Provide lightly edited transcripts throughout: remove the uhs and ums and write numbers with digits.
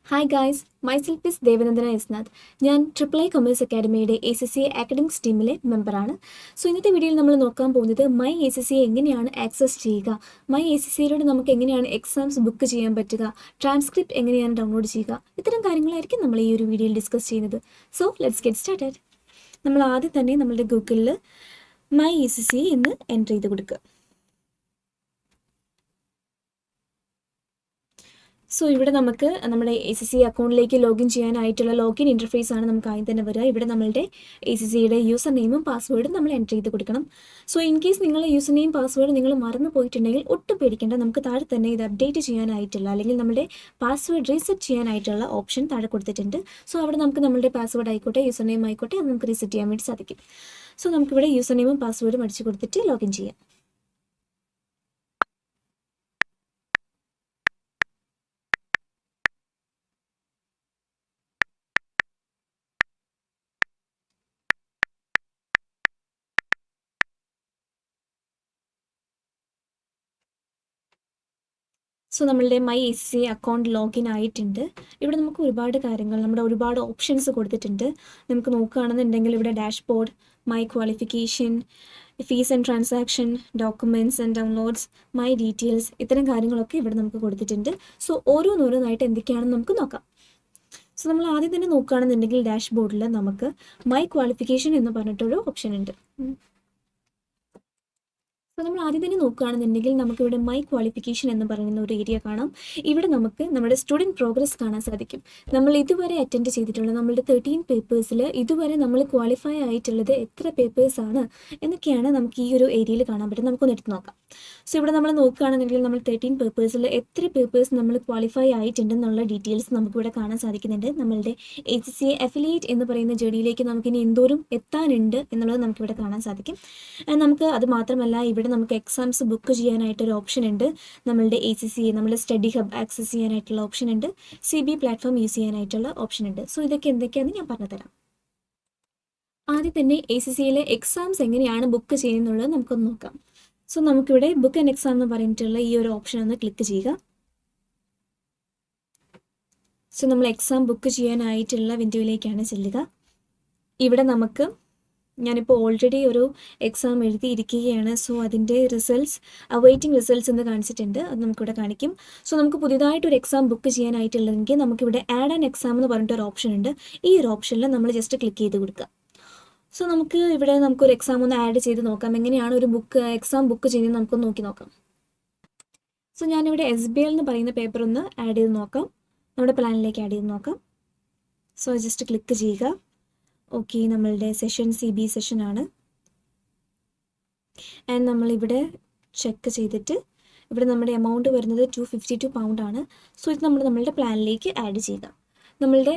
Hi guys, myself is Devanandana Yasnath. ഞാൻ triple I commerce അക്കാഡമിയുടെ ACCA academics ടീമിലെ മെമ്പറാണ്. സോ ഇന്നത്തെ വീഡിയോയിൽ നമ്മൾ നോക്കാൻ പോകുന്നത് മൈ ACCA എങ്ങനെയാണ് ആക്സസ് ചെയ്യുക, മൈ ACCAയിലൂടെ നമുക്ക് എങ്ങനെയാണ് എക്സാംസ് ബുക്ക് ചെയ്യാൻ പറ്റുക, ട്രാൻസ്ക്രിപ്റ്റ് എങ്ങനെയാണ് ഡൗൺലോഡ് ചെയ്യുക, ഇത്തരം കാര്യങ്ങളായിരിക്കും നമ്മൾ ഈ ഒരു വീഡിയോയിൽ ഡിസ്കസ് ചെയ്യുന്നത്. So let's get started. നമ്മൾ ആദ്യം തന്നെ നമ്മളുടെ ഗൂഗിളിൽ മൈ ACCA എന്ന് എൻ്റർ ചെയ്ത് കൊടുക്കുക. സോ ഇവിടെ നമുക്ക് നമ്മുടെ ACCA അക്കൗണ്ടിലേക്ക് ലോഗിൻ ചെയ്യാനായിട്ടുള്ള ലോഗിൻ ഇൻ്റർഫേസ് ആണ് നമുക്ക് ആദ്യം തന്നെ വരിക. ഇവിടെ നമ്മളുടെ ACCAയുടെ യൂസർ നെയിമും പാസ്വേഡും നമ്മൾ എൻ്റർ ചെയ്ത് കൊടുക്കണം. സോ ഇൻ കേസ് നിങ്ങളുടെ യൂസർ നെയിം പാസ്വേഡ് നിങ്ങൾ മറന്നു പോയിട്ടുണ്ടെങ്കിൽ ഒട്ടും പേടിക്കേണ്ട, നമുക്ക് താഴെ തന്നെ ഇത് അപ്ഡേറ്റ് ചെയ്യാനായിട്ടുള്ള അല്ലെങ്കിൽ നമ്മുടെ പാസ്വേഡ് റീസെറ്റ് ചെയ്യാനായിട്ടുള്ള ഓപ്ഷൻ താഴെ കൊടുത്തിട്ടുണ്ട്. സോ അവിടെ നമുക്ക് നമ്മുടെ പാസ്വേഡ് ആയിക്കോട്ടെ യൂസർ നെയിം ആയിക്കോട്ടെ അത് നമുക്ക് റീസെറ്റ് ചെയ്യാൻ വേണ്ടി സാധിക്കും. സോ നമുക്കിവിടെ യൂസർ നെയിമും പാസ്വേഡും അടിച്ചു കൊടുത്തിട്ട് ലോഗിൻ ചെയ്യാം. സോ നമ്മളുടെ മൈ ACCA അക്കൗണ്ട് ലോഗിൻ ആയിട്ടുണ്ട്. ഇവിടെ നമുക്ക് ഒരുപാട് കാര്യങ്ങൾ, നമ്മുടെ ഒരുപാട് ഓപ്ഷൻസ് കൊടുത്തിട്ടുണ്ട്. നമുക്ക് നോക്കുകയാണെന്നുണ്ടെങ്കിൽ ഇവിടെ dashboard, my qualification, fees and transaction, documents and downloads, my details, ഇത്തരം കാര്യങ്ങളൊക്കെ ഇവിടെ നമുക്ക് കൊടുത്തിട്ടുണ്ട്. സോ ഓരോന്നോരോന്നായിട്ട് എന്തൊക്കെയാണെന്ന് നമുക്ക് നോക്കാം. സോ നമ്മൾ ആദ്യം തന്നെ നോക്കുകയാണെന്നുണ്ടെങ്കിൽ ഡാഷ്ബോർഡിൽ നമുക്ക് മൈ ക്വാളിഫിക്കേഷൻ എന്ന് പറഞ്ഞിട്ടൊരു ഓപ്ഷൻ ഉണ്ട്. അപ്പോൾ നമ്മൾ ആദ്യം തന്നെ നോക്കുകയാണെന്നുണ്ടെങ്കിൽ നമുക്കിവിടെ മൈ ക്വാളിഫിക്കേഷൻ എന്ന് പറയുന്ന ഒരു ഏരിയ കാണാം. ഇവിടെ നമുക്ക് നമ്മുടെ സ്റ്റുഡൻറ്റ് പ്രോഗ്രസ് കാണാൻ സാധിക്കും. നമ്മൾ ഇതുവരെ അറ്റൻഡ് ചെയ്തിട്ടുള്ള നമ്മളുടെ 13 പേപ്പേഴ്സിൽ ഇതുവരെ നമ്മൾ ക്വാളിഫൈ ആയിട്ടുള്ളത് എത്ര പേപ്പേഴ്സാണ് എന്നൊക്കെയാണ് നമുക്ക് ഈ ഒരു ഏരിയയിൽ കാണാൻ പറ്റും. നമുക്കൊന്ന് എടുത്ത് നോക്കാം. സോ ഇവിടെ നമ്മൾ നോക്കുകയാണെന്നുണ്ടെങ്കിൽ നമ്മൾ 13 പേപ്പേഴ്സിൽ എത്ര പേപ്പേഴ്സ് നമ്മൾ ക്വാളിഫൈ ആയിട്ടുണ്ടെന്നുള്ള ഡീറ്റെയിൽസ് നമുക്കിവിടെ കാണാൻ സാധിക്കുന്നുണ്ട്. നമ്മളുടെ ACCA അഫിലിയേറ്റ് എന്ന് പറയുന്ന ജേർണിയിലേക്ക് നമുക്കിനി എന്തോരം എത്താനുണ്ട് എന്നുള്ളത് നമുക്കിവിടെ കാണാൻ സാധിക്കും. നമുക്ക് അത് മാത്രമല്ല ഇവിടെ നമുക്ക് എക്സാംസ് ബുക്ക് ചെയ്യാനായിട്ടൊരു ഓപ്ഷൻ ഉണ്ട്. നമ്മളുടെ ACCA, നമ്മുടെ സ്റ്റഡി ഹബ് ആക്സസ് ചെയ്യാനായിട്ടുള്ള ഓപ്ഷൻ ഉണ്ട്. CB പ്ലാറ്റ്ഫോം യൂസ് ചെയ്യാനായിട്ടുള്ള ഓപ്ഷൻ ഉണ്ട്. സോ ഇതൊക്കെ എന്തൊക്കെയാണെന്ന് ഞാൻ പറഞ്ഞുതരാം. ആദ്യം തന്നെ ACCAയിലെ എക്സാംസ് എങ്ങനെയാണ് ബുക്ക് ചെയ്യുന്നുള്ളത് നമുക്കൊന്ന് നോക്കാം. സോ നമുക്കിവിടെ ബുക്ക് ആൻഡ് എക്സാം എന്ന് പറഞ്ഞിട്ടുള്ള ഈ ഒരു ഓപ്ഷൻ ഒന്ന് ക്ലിക്ക് ചെയ്യുക. സോ നമ്മൾ എക്സാം ബുക്ക് ചെയ്യാനായിട്ടുള്ള വിൻഡോയിലേക്കാണ് ചെല്ലുക. ഇവിടെ നമുക്ക് ഞാനിപ്പോൾ ഓൾറെഡി ഒരു എക്സാം എഴുതിയിരിക്കുകയാണ്. സോ അതിൻ്റെ റിസൾട്ട്സ്, അവൈറ്റിംഗ് റിസൾട്ട്സ് എന്ന് കാണിച്ചിട്ടുണ്ട്. അത് നമുക്കിവിടെ കാണിക്കും. സോ നമുക്ക് പുതിയതായിട്ടൊരു എക്സാം ബുക്ക് ചെയ്യാനായിട്ടുള്ളതെങ്കിൽ നമുക്കിവിടെ ആഡ് ആൻ എക്സാം എന്ന് പറഞ്ഞിട്ടൊരു ഓപ്ഷൻ ഉണ്ട്. ഈ ഒരു ഓപ്ഷനിൽ നമ്മൾ ജസ്റ്റ് ക്ലിക്ക് ചെയ്ത് കൊടുക്കുക. സോ നമുക്ക് ഇവിടെ നമുക്കൊരു എക്സാം ഒന്ന് ആഡ് ചെയ്ത് നോക്കാം. എങ്ങനെയാണ് ഒരു എക്സാം ബുക്ക് ചെയ്യുന്നത് നമുക്കൊന്ന് നോക്കി നോക്കാം. സോ ഞാനിവിടെ SBL എന്ന് പറയുന്ന പേപ്പർ ഒന്ന് ആഡ് ചെയ്ത് നോക്കാം. നമ്മുടെ പ്ലാനിലേക്ക് ആഡ് ചെയ്ത് നോക്കാം. സോ ജസ്റ്റ് ക്ലിക്ക് ചെയ്യുക. ഓക്കെ, നമ്മളുടെ സെഷൻ CB സെഷനാണ്. ആൻഡ് നമ്മളിവിടെ ചെക്ക് ചെയ്തിട്ട് ഇവിടെ നമ്മുടെ എമൗണ്ട് വരുന്നത് £252 ആണ്. സോ ഇത് നമ്മളുടെ പ്ലാനിലേക്ക് ആഡ് ചെയ്യുക. നമ്മളുടെ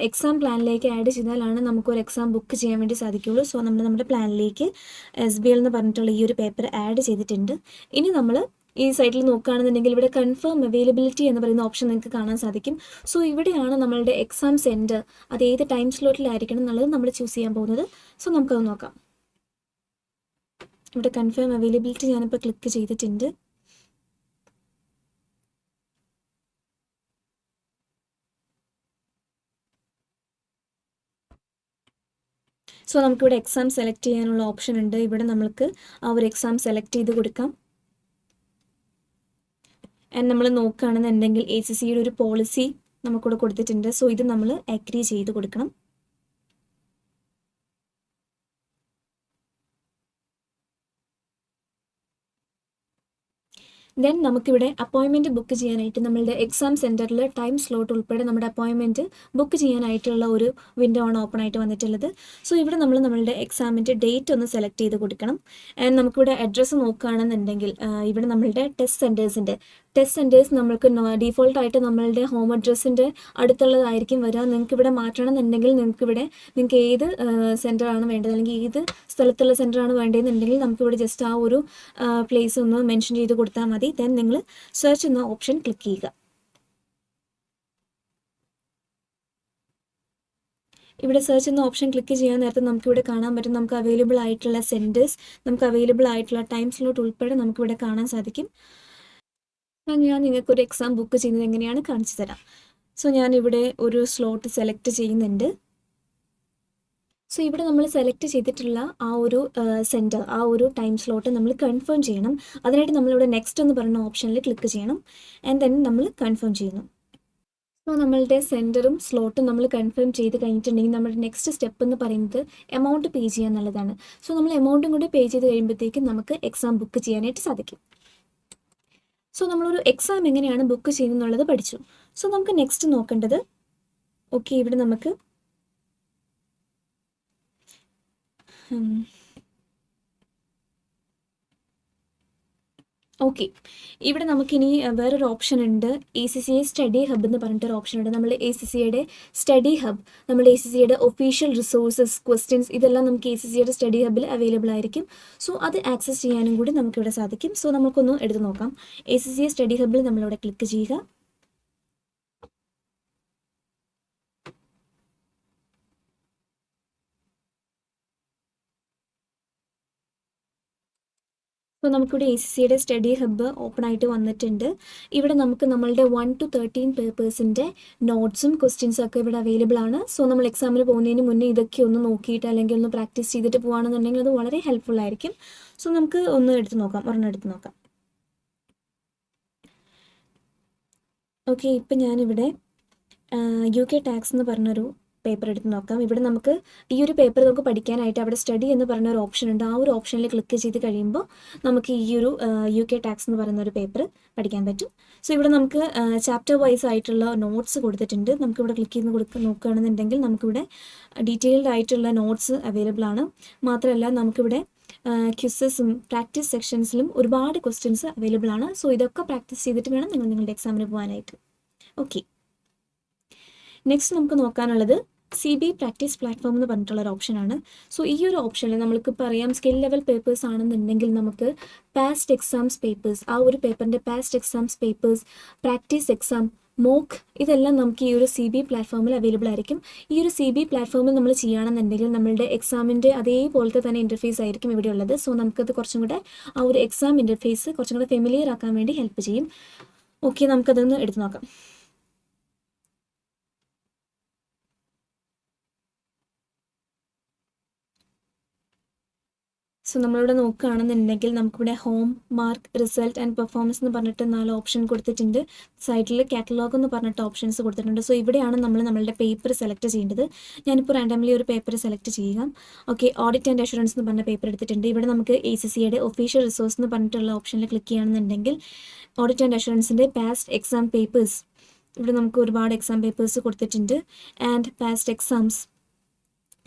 എക്സാം പ്ലാനിലേക്ക് ആഡ് ചെയ്താലാണ് നമുക്കൊരു എക്സാം ബുക്ക് ചെയ്യാൻ വേണ്ടി സാധിക്കുകയുള്ളൂ. സോ നമ്മുടെ പ്ലാനിലേക്ക് SBL എന്ന് പറഞ്ഞിട്ടുള്ള ഈ ഒരു പേപ്പർ ആഡ് ചെയ്തിട്ടുണ്ട്. ഇനി നമ്മൾ ഈ സൈറ്റിൽ നോക്കുകയാണെന്നുണ്ടെങ്കിൽ ഇവിടെ കൺഫേം അവൈലബിലിറ്റി എന്ന് പറയുന്ന ഓപ്ഷൻ നിങ്ങൾക്ക് കാണാൻ സാധിക്കും. സോ ഇവിടെയാണ് നമ്മളുടെ എക്സാം സെൻറ്റർ, അത് ഏത് ടൈം സ്ലോട്ടിലായിരിക്കണം എന്നുള്ളത് നമ്മൾ ചൂസ് ചെയ്യാൻ പോകുന്നത്. സോ നമുക്കത് നോക്കാം. ഇവിടെ കൺഫേം അവൈലബിലിറ്റി ഞാനിപ്പോൾ ക്ലിക്ക് ചെയ്തിട്ടുണ്ട്. സോ നമുക്കിവിടെ എക്സാം സെലക്ട് ചെയ്യാനുള്ള ഓപ്ഷൻ ഉണ്ട്. ഇവിടെ നമുക്ക് ആ ഒരു എക്സാം സെലക്ട് ചെയ്ത് കൊടുക്കാം. ആൻഡ് നമ്മൾ നോക്കുകയാണെന്നുണ്ടെങ്കിൽ ACCAയുടെ ഒരു പോളിസി നമുക്കിവിടെ കൊടുത്തിട്ടുണ്ട്. സോ ഇത് നമ്മൾ അഗ്രി ചെയ്ത് കൊടുക്കണം. ദെൻ നമുക്കിവിടെ അപ്പോയിൻമെൻറ്റ് ബുക്ക് ചെയ്യാനായിട്ട് നമ്മളുടെ എക്സാം സെൻറ്ററിൽ ടൈം സ്ലോട്ട് ഉൾപ്പെടെ നമ്മുടെ അപ്പോയിൻമെൻറ്റ് ബുക്ക് ചെയ്യാനായിട്ടുള്ള ഒരു വിൻഡോ ആണ് ഓപ്പൺ ആയിട്ട് വന്നിട്ടുള്ളത്. സോ ഇവിടെ നമ്മൾ നമ്മളുടെ എക്സാമിൻ്റെ ഡേറ്റ് ഒന്ന് സെലക്ട് ചെയ്ത് കൊടുക്കണം. ആൻഡ് നമുക്കിവിടെ അഡ്രസ്സ് നോക്കുകയാണെന്നുണ്ടെങ്കിൽ ഇവിടെ നമ്മളുടെ ടെസ്റ്റ് സെൻറ്റേഴ്സ് നമ്മൾക്ക് ഡീഫോൾട്ടായിട്ട് നമ്മളുടെ ഹോം അഡ്രസ്സിൻ്റെ അടുത്തുള്ളതായിരിക്കും വരിക. നിങ്ങൾക്ക് ഇവിടെ മാറ്റണം എന്നുണ്ടെങ്കിൽ നിങ്ങൾക്ക് ഏത് സെൻറ്ററാണ് വേണ്ടത് അല്ലെങ്കിൽ ഏത് സ്ഥലത്തുള്ള സെൻറ്ററാണ് വേണ്ടതെന്നുണ്ടെങ്കിൽ നമുക്കിവിടെ ജസ്റ്റ് ആ ഒരു പ്ലേസ് ഒന്ന് മെൻഷൻ ചെയ്ത് കൊടുത്താൽ മതി. ദെൻ നിങ്ങൾ സെർച്ച് എന്ന ഓപ്ഷൻ ക്ലിക്ക് ചെയ്യുക. ഇവിടെ സെർച്ച് എന്ന ഓപ്ഷൻ ക്ലിക്ക് ചെയ്യാൻ നേരത്തെ നമുക്കിവിടെ കാണാൻ പറ്റും. നമുക്ക് അവൈലബിൾ ആയിട്ടുള്ള സെൻറ്റേഴ്സ്, നമുക്ക് അവൈലബിൾ ആയിട്ടുള്ള ടൈം സ്ലോട്ട് ഉൾപ്പെടെ നമുക്കിവിടെ കാണാൻ സാധിക്കും. ഞാൻ നിങ്ങൾക്കൊരു എക്സാം ബുക്ക് ചെയ്യുന്നത് എങ്ങനെയാണ് കാണിച്ചു തരാം. സോ ഞാനിവിടെ ഒരു സ്ലോട്ട് സെലക്ട് ചെയ്യുന്നുണ്ട്. സോ ഇവിടെ നമ്മൾ സെലക്ട് ചെയ്തിട്ടുള്ള ആ ഒരു സെൻറ്റർ, ആ ഒരു ടൈം സ്ലോട്ട് നമ്മൾ കൺഫേം ചെയ്യണം. അതിനായിട്ട് നമ്മളിവിടെ നെക്സ്റ്റ് എന്ന് പറയുന്ന ഓപ്ഷനിൽ ക്ലിക്ക് ചെയ്യണം. ആൻഡ് ദെൻ നമ്മൾ കൺഫേം ചെയ്യുന്നു. സോ നമ്മളുടെ സെൻറ്ററും സ്ലോട്ടും നമ്മൾ കൺഫേം ചെയ്ത് കഴിഞ്ഞിട്ടുണ്ടെങ്കിൽ നമ്മുടെ നെക്സ്റ്റ് സ്റ്റെപ്പ് എന്ന് പറയുന്നത് എമൗണ്ട് പേ ചെയ്യുക എന്നുള്ളതാണ്. സോ നമ്മൾ എമൗണ്ടും കൂടി പേ ചെയ്ത് കഴിയുമ്പോഴത്തേക്കും നമുക്ക് എക്സാം ബുക്ക് ചെയ്യാനായിട്ട് സാധിക്കും. സോ നമ്മളൊരു എക്സാം എങ്ങനെയാണ് ബുക്ക് ചെയ്യുന്നത് പഠിച്ചു. സോ നമുക്ക് നെക്സ്റ്റ് നോക്കേണ്ടത്, ഓക്കെ, ഇവിടെ നമുക്ക് ഓക്കെ, ഇവിടെ നമുക്കിനി വേറൊരു ഓപ്ഷൻ ഉണ്ട്. ACCA സ്റ്റഡി ഹബ് എന്ന് പറഞ്ഞിട്ടൊരു ഓപ്ഷൻ ഉണ്ട്. നമ്മൾ ACCAയുടെ സ്റ്റഡി ഹബ്, നമ്മുടെ ACCAയുടെ ഒഫീഷ്യൽ റിസോഴ്സസ്, ക്വസ്റ്റ്യൻസ് ഇതെല്ലാം നമുക്ക് ACCAയുടെ സ്റ്റഡി ഹബിൽ അവൈലബിൾ ആയിരിക്കും. സോ അത് ആക്സസ് ചെയ്യാനും കൂടി നമുക്കിവിടെ സാധിക്കും. സോ നമുക്കൊന്ന് എടുത്ത് നോക്കാം. ACCA സ്റ്റഡി ഹബിൽ നമ്മളിവിടെ ക്ലിക്ക് ചെയ്യുക. അപ്പോൾ നമുക്കിവിടെ ACCAയുടെ സ്റ്റഡി ഹബ്ബ് ഓപ്പൺ ആയിട്ട് വന്നിട്ടുണ്ട്. ഇവിടെ നമുക്ക് നമ്മളുടെ 1 to 13 പേപ്പേഴ്സിൻ്റെ നോട്ട്സും ക്വസ്റ്റ്യൻസും ഒക്കെ ഇവിടെ അവൈലബിൾ ആണ്. സോ നമ്മൾ എക്സാമിന് പോകുന്നതിന് മുന്നേ ഇതൊക്കെ ഒന്ന് നോക്കിയിട്ട് അല്ലെങ്കിൽ ഒന്ന് പ്രാക്ടീസ് ചെയ്തിട്ട് പോകുകയാണെന്നുണ്ടെങ്കിൽ അത് വളരെ ഹെൽപ്ഫുൾ ആയിരിക്കും. സോ നമുക്ക് ഒന്ന് എടുത്ത് നോക്കാം, ഒരെണ്ണം എടുത്ത് നോക്കാം. ഓക്കെ, ഇപ്പം ഞാനിവിടെ UK ടാക്സ് എന്ന് പറഞ്ഞൊരു പേപ്പർ എടുത്ത് നോക്കാം. ഇവിടെ നമുക്ക് ഈ ഒരു പേപ്പർ നമുക്ക് പഠിക്കാനായിട്ട് അവിടെ സ്റ്റഡി എന്ന് പറഞ്ഞ ഒരു ഓപ്ഷൻ ഉണ്ട്. ആ ഒരു ഓപ്ഷനിൽ ക്ലിക്ക് ചെയ്ത് കഴിയുമ്പോൾ നമുക്ക് ഈ ഒരു UK ടാക്സ് എന്ന് പറയുന്ന ഒരു പേപ്പർ പഠിക്കാൻ പറ്റും. സോ ഇവിടെ നമുക്ക് ചാപ്റ്റർ വൈസ് ആയിട്ടുള്ള നോട്ട്സ് കൊടുത്തിട്ടുണ്ട്. നമുക്കിവിടെ ക്ലിക്ക് ചെയ്ത് നോക്കുകയാണെന്നുണ്ടെങ്കിൽ നമുക്കിവിടെ ഡീറ്റെയിൽഡ് ആയിട്ടുള്ള നോട്ട്സ് അവൈലബിൾ ആണ്. മാത്രമല്ല നമുക്കിവിടെ ക്വിസസും പ്രാക്ടീസ് സെക്ഷൻസിലും ഒരുപാട് ക്വസ്റ്റ്യൻസ് അവൈലബിൾ ആണ്. സോ ഇതൊക്കെ പ്രാക്ടീസ് ചെയ്തിട്ട് വേണം നിങ്ങൾ നിങ്ങളുടെ എക്സാമിന് പോകാനായിട്ട്. ഓക്കെ, നെക്സ്റ്റ് നമുക്ക് നോക്കാനുള്ളത് CB പ്രാക്ടീസ് പ്ലാറ്റ്ഫോം എന്ന് പറഞ്ഞിട്ടുള്ള ഒരു ഓപ്ഷനാണ്. സോ ഈ ഒരു ഓപ്ഷനിൽ നമ്മൾക്ക് പറയാം സ്കിൽ ലെവൽ പേപ്പേഴ്സ് ആണെന്നുണ്ടെങ്കിൽ നമുക്ക് പാസ്റ്റ് എക്സാംസ് പേപ്പേഴ്സ്, ആ ഒരു പേപ്പറിൻ്റെ past exams papers, practice exam, mock, ഇതെല്ലാം നമുക്ക് ഈ ഒരു CB പ്ലാറ്റ്ഫോമിൽ അവൈലബിൾ ആയിരിക്കും. ഈ ഒരു CB പ്ലാറ്റ്ഫോമിൽ നമ്മൾ ചെയ്യുകയാണെന്നുണ്ടെങ്കിൽ നമ്മളുടെ എക്സാമിൻ്റെ അതേപോലത്തെ തന്നെ ഇൻ്റർഫേസ് ആയിരിക്കും ഇവിടെ ഉള്ളത്. സോ നമുക്കത് കുറച്ചും കൂടെ ആ ഒരു എക്സാം ഇൻ്റർഫേസ് കുറച്ചും കൂടെ ഫെമിലിയർ ആക്കാൻ വേണ്ടി ഹെൽപ്പ് ചെയ്യും. ഓക്കെ, നമുക്കതൊന്ന് എടുത്ത് നോക്കാം. സോ നമ്മളിവിടെ നോക്കുകയാണെന്നുണ്ടെങ്കിൽ നമുക്കിവിടെ home, mark, result and performance എന്ന് പറഞ്ഞിട്ട് 4 ഓപ്ഷൻ കൊടുത്തിട്ടുണ്ട്. സൈഡിൽ കാറ്റലോഗ് എന്ന് പറഞ്ഞിട്ട് ഓപ്ഷൻസ് കൊടുത്തിട്ടുണ്ട്. സോ ഇവിടെയാണ് നമ്മളുടെ പേപ്പർ സെലക്ട് ചെയ്യേണ്ടത്. ഞാനിപ്പോൾ റാൻഡംലി ഒരു പേപ്പർ സെലക്ട് ചെയ്യുക. ഓക്കെ, ഓഡിറ്റ് ആൻഡ് അഷുറൻസ് എന്ന് പറഞ്ഞ പേപ്പർ എടുത്തിട്ടുണ്ട്. ഇവിടെ നമുക്ക് ACCAയുടെ ഒഫീഷ്യൽ റിസോഴ്സ് എന്ന് പറഞ്ഞിട്ടുള്ള ഓപ്ഷനിൽ ക്ലിക്ക് ചെയ്യുകയാണെന്നുണ്ടെങ്കിൽ ഓഡിറ്റ് ആൻഡ് അഷുറൻസിൻ്റെ പാസ്റ്റ് എക്സാം പേപ്പേഴ്സ്, ഇവിടെ നമുക്ക് ഒരുപാട് എക്സാം പേപ്പേഴ്സ് കൊടുത്തിട്ടുണ്ട്. And past exams,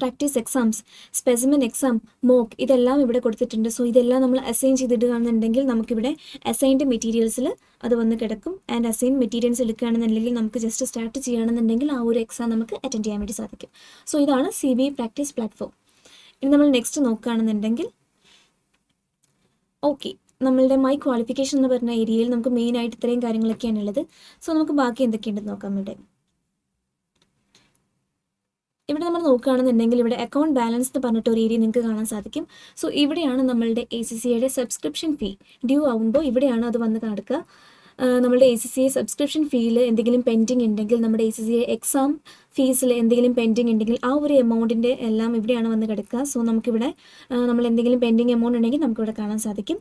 practice exams, specimen exam, mock, ഇതെല്ലാം ഇവിടെ കൊടുത്തിട്ടുണ്ട്. സോ ഇതെല്ലാം നമ്മൾ അസൈൻ ചെയ്തിടുകയാണെന്നുണ്ടെങ്കിൽ നമുക്കിവിടെ അസൈൻഡ് മെറ്റീരിയൽസിൽ അത് വന്ന് കിടക്കും. ആൻഡ് അസൈൻ മെറ്റീരിയൽസ് എടുക്കുകയാണെന്നുണ്ടെങ്കിൽ നമുക്ക് ജസ്റ്റ് സ്റ്റാർട്ട് ചെയ്യുകയാണെന്നുണ്ടെങ്കിൽ ആ ഒരു എക്സാം നമുക്ക് അറ്റൻഡ് ചെയ്യാൻ വേണ്ടി സാധിക്കും. സോ ഇതാണ് CB പ്രാക്ടീസ് പ്ലാറ്റ്ഫോം. ഇനി നമ്മൾ നെക്സ്റ്റ് നോക്കുകയാണെന്നുണ്ടെങ്കിൽ, ഓക്കെ, നമ്മളുടെ മൈ ക്വാളിഫിക്കേഷൻ എന്ന് പറഞ്ഞ ഏരിയയിൽ നമുക്ക് മെയിനായിട്ട് ഇത്രയും കാര്യങ്ങളൊക്കെയാണ് ഉള്ളത്. സോ നമുക്ക് ബാക്കി എന്തൊക്കെയുണ്ടെന്ന് നോക്കാം. ഇവിടെ നമ്മൾ നോക്കുകയാണെന്നുണ്ടെങ്കിൽ ഇവിടെ അക്കൗണ്ട് ബാലൻസ് എന്ന് പറഞ്ഞിട്ട് ഒരു ഏരിയ നിങ്ങൾക്ക് കാണാൻ സാധിക്കും. സോ ഇവിടെയാണ് നമ്മളുടെ ACCAയുടെ സബ്സ്ക്രിപ്ഷൻ ഫീ ഡ്യൂ ആകുമ്പോൾ ഇവിടെയാണ് അത് വന്ന് കിടക്കുക. നമ്മുടെ ACCA സബ്സ്ക്രിപ്ഷൻ ഫീയിൽ എന്തെങ്കിലും പെൻഡിങ് ഉണ്ടെങ്കിൽ, നമ്മുടെ ACCA എക്സാം ഫീസിൽ എന്തെങ്കിലും പെൻഡിങ് ഉണ്ടെങ്കിൽ ആ ഒരു എമൗണ്ടിൻ്റെ എല്ലാം ഇവിടെയാണ് വന്ന് കിടക്കുക. സോ നമുക്കിവിടെ നമ്മൾ എന്തെങ്കിലും പെൻഡിങ് എമൗണ്ട് ഉണ്ടെങ്കിൽ നമുക്കിവിടെ കാണാൻ സാധിക്കും.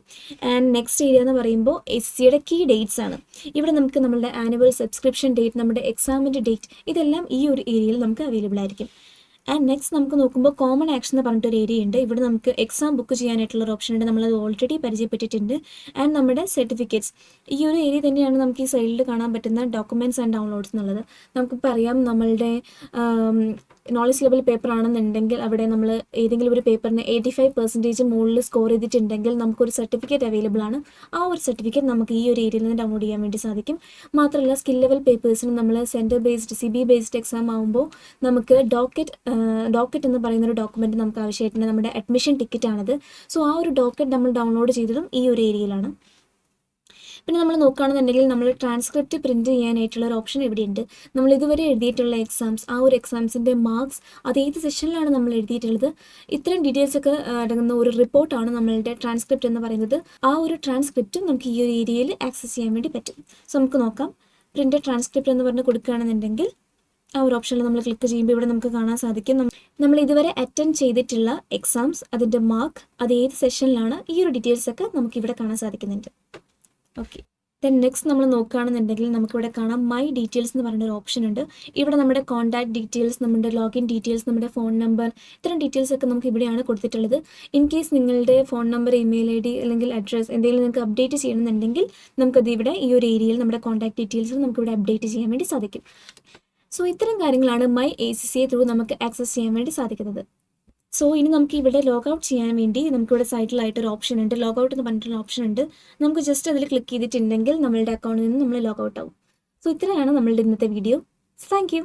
ആൻഡ് നെക്സ്റ്റ് ഏരിയ എന്ന് പറയുമ്പോൾ ACCAയുടെ കീ ഡേറ്റ്സ് ആണ്. ഇവിടെ നമുക്ക് നമ്മുടെ ആനുവൽ സബ്സ്ക്രിപ്ഷൻ ഡേറ്റ്, നമ്മുടെ എക്സാമിൻ്റെ ഡേറ്റ്, ഇതെല്ലാം ഈ ഒരു ഏരിയയിൽ നമുക്ക് അവൈലബിൾ ആയിരിക്കും. ആൻഡ് നെക്സ്റ്റ് നമുക്ക് നോക്കുമ്പോൾ കോമൺ ആക്ഷൻ എന്ന് പറഞ്ഞിട്ടൊരു ഏരിയ ഉണ്ട്. ഇവിടെ നമുക്ക് എക്സാം ബുക്ക് ചെയ്യാനായിട്ടുള്ളൊരു ഓപ്ഷൻ ഉണ്ട്. നമ്മളത് ഓൾറെഡി പരിചയപ്പെട്ടിട്ടുണ്ട്. ആൻഡ് നമ്മുടെ സർട്ടിഫിക്കറ്റ്സ്, ഈ ഒരു ഏരിയ തന്നെയാണ് നമുക്ക് ഈ സൈഡിൽ കാണാൻ പറ്റുന്ന ഡോക്യുമെൻറ്റ്സ് ആൻഡ് ഡൗൺലോഡ്സ് എന്നുള്ളത്. നമുക്കിപ്പോൾ അറിയാം നമ്മളുടെ നോളജ് ലെവൽ പേപ്പർ ആണെന്നുണ്ടെങ്കിൽ അവിടെ നമ്മൾ ഏതെങ്കിലും ഒരു പേപ്പറിന് 85% മുകളിൽ സ്കോർ ചെയ്തിട്ടുണ്ടെങ്കിൽ നമുക്കൊരു സർട്ടിഫിക്കറ്റ് അവൈലബിൾ ആണ്. ആ ഒരു സർട്ടിഫിക്കറ്റ് നമുക്ക് ഈ ഒരു ഏരിയയിൽ നിന്ന് ഡൗൺലോഡ് ചെയ്യാൻ വേണ്ടി സാധിക്കും. മാത്രമല്ല സ്കിൽ ലെവൽ പേപ്പേഴ്സിന് നമ്മൾ centre based CB based exam ആകുമ്പോൾ നമുക്ക് ഡോക്കറ്റ് എന്ന് പറയുന്ന ഒരു ഡോക്യുമെൻറ്റ് നമുക്ക് ആവശ്യമായിട്ടുണ്ട്. നമ്മുടെ അഡ്മിഷൻ ടിക്കറ്റ് ആണത്. സോ ആ ഒരു ഡോക്കറ്റ് നമ്മൾ ഡൗൺലോഡ് ചെയ്തതും ഈ ഒരു ഏരിയയിലാണ്. പിന്നെ നമ്മൾ നോക്കുകയാണെന്നുണ്ടെങ്കിൽ നമ്മൾ ട്രാൻസ്ക്രിപ്റ്റ് പ്രിൻറ്റ് ചെയ്യാനായിട്ടുള്ള ഒരു ഓപ്ഷൻ ഇവിടെയുണ്ട്. നമ്മൾ ഇതുവരെ എഴുതിയിട്ടുള്ള എക്സാംസ്, ആ ഒരു എക്സാംസിൻ്റെ മാർക്സ്, അത് ഏത് സെഷനിലാണ് നമ്മൾ എഴുതിയിട്ടുള്ളത്, ഇത്തരം ഡീറ്റെയിൽസ് ഒക്കെ അടങ്ങുന്ന ഒരു റിപ്പോർട്ടാണ് നമ്മളുടെ ട്രാൻസ്ക്രിപ്റ്റ് എന്ന് പറയുന്നത്. ആ ഒരു ട്രാൻസ്ക്രിപ്റ്റ് നമുക്ക് ഈ ഒരു ഏരിയയിൽ ആക്സസ് ചെയ്യാൻ വേണ്ടി പറ്റും. സോ നമുക്ക് നോക്കാം. പ്രിൻ്റ് ട്രാൻസ്ക്രിപ്റ്റ് എന്ന് പറഞ്ഞ് കൊടുക്കുകയാണെന്നുണ്ടെങ്കിൽ ആ ഒരു ഓപ്ഷനിൽ നമ്മൾ ക്ലിക്ക് ചെയ്യുമ്പോൾ ഇവിടെ നമുക്ക് കാണാൻ സാധിക്കും നമ്മൾ ഇതുവരെ അറ്റൻഡ് ചെയ്തിട്ടുള്ള എക്സാംസ്, അതിൻ്റെ മാർക്ക്, അത് ഏത് സെഷനിലാണ്, ഈ ഒരു ഡീറ്റെയിൽസ് ഒക്കെ നമുക്ക് ഇവിടെ കാണാൻ സാധിക്കുന്നുണ്ട്. ഓക്കെ, ദെൻ നെക്സ്റ്റ് നമ്മൾ നോക്കുകയാണെന്നുണ്ടെങ്കിൽ നമുക്കിവിടെ കാണാം മൈ ഡീറ്റെയിൽസ് എന്ന് പറഞ്ഞൊരു ഓപ്ഷൻ ഉണ്ട്. ഇവിടെ നമ്മുടെ കോൺടാക്ട് ഡീറ്റെയിൽസ്, നമ്മുടെ ലോഗിൻ ഡീറ്റെയിൽസ്, നമ്മുടെ ഫോൺ നമ്പർ, ഇത്തരം ഡീറ്റെയിൽസ് ഒക്കെ നമുക്ക് ഇവിടെയാണ് കൊടുത്തിട്ടുള്ളത്. ഇൻ കേസ് നിങ്ങളുടെ phone number, email I D അല്ലെങ്കിൽ അഡ്രസ്സ് എന്തെങ്കിലും നിങ്ങൾക്ക് അപ്ഡേറ്റ് ചെയ്യണമെന്നുണ്ടെങ്കിൽ നമുക്കത് ഇവിടെ ഈ ഒരു ഏരിയയിൽ നമ്മുടെ കോൺടാക്ട് ഡീറ്റെയിൽസ് നമുക്കിവിടെ അപ്ഡേറ്റ് ചെയ്യാൻ വേണ്ടി സാധിക്കും. സോ ഇത്തരം കാര്യങ്ങളാണ് മൈ ACCA ത്രൂ നമുക്ക് ആക്സസ് ചെയ്യാൻ വേണ്ടി സാധിക്കുന്നത്. സോ ഇനി നമുക്ക് ഇവിടെ ലോഗ് ഔട്ട് ചെയ്യാൻ വേണ്ടി നമുക്കിവിടെ സൈറ്റിലായിട്ടൊരു ഓപ്ഷൻ ഉണ്ട്, ലോഗ് ഔട്ട് എന്ന് പറഞ്ഞിട്ടൊരു ഓപ്ഷൻ ഉണ്ട്. നമുക്ക് ജസ്റ്റ് അതിൽ ക്ലിക്ക് ചെയ്തിട്ടുണ്ടെങ്കിൽ നമ്മളുടെ അക്കൗണ്ടിൽ നിന്ന് നമ്മൾ ലോഗ് ഔട്ട് ആവും. സോ ഇത്രയാണ് നമ്മളുടെ ഇന്നത്തെ വീഡിയോ. Thank you.